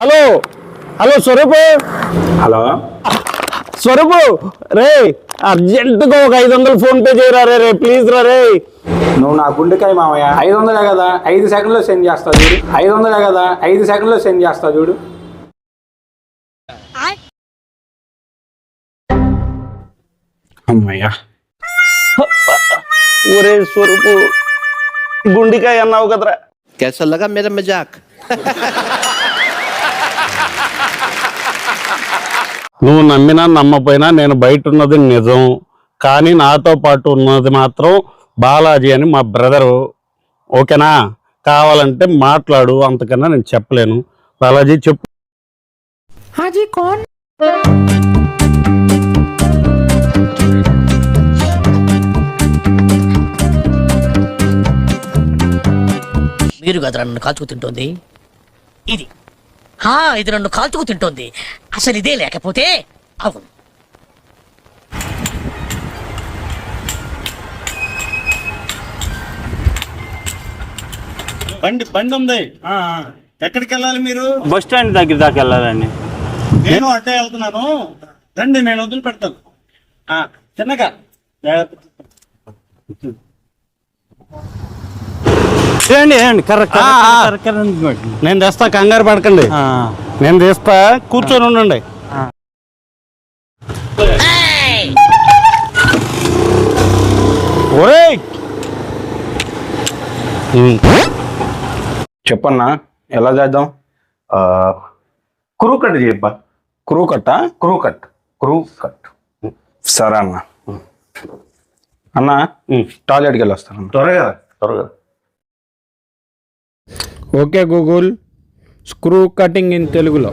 Hello hello Swaroop. Hello Swaroop రే, అర్జెంటుగా ఒక 500 ఫోన్ పే చేయరా రే ప్లీజ్ రా రే. నువ్వు నా గుండెకాయ మామయ్య. 500 కదా 5 సెకండ్లో సెండ్ చేస్తా చూడు. 500 కదా 5 సెకండ్లో సెండ్ చేస్తా చూడు. అమ్మయ్యా. ఒరే స్వరూపు, గుండికాయ అన్నావు కదరా. कैसा लगा मेरा मजाक? నువ్వు నమ్మినా నమ్మపోయినా నేను బయట ఉన్నది నిజం, కానీ నాతో పాటు ఉన్నది మాత్రం బాలాజీ అని మా బ్రదరు. ఓకేనా? కావాలంటే మాట్లాడు, అంతకన్నా నేను చెప్పలేను. బాలాజీ చెప్పు. हाजी कौन? మీరు కదా నన్ను కాల్చుకు తింటోంది. ఇది ఇది నన్ను కాల్చుకు తింటోంది. అసలు ఇదే లేకపోతే అవును. బండి ఉంది. ఎక్కడికి వెళ్ళాలి మీరు? బస్ స్టాండ్ దగ్గర దాకా వెళ్ళాలండి. నేను అడ్డే వెళ్తున్నాను, రండి నేను వదిలి పెడతాను. చిన్నగా నేను తెస్తా, కంగారు పడకండి. నేను తెస్తా, కూర్చొని ఉండండి. ఓయ్ చెప్పన్నా ఎలా చేద్దాం? క్రూ కట్ చెప్పా. క్రూ కట్టా? Crew cut. సరే అన్న. అన్న టాయిలెట్కి వెళ్ళి వస్తాను. త్వరగా. Okay Google, screw cutting in తెలుగులో.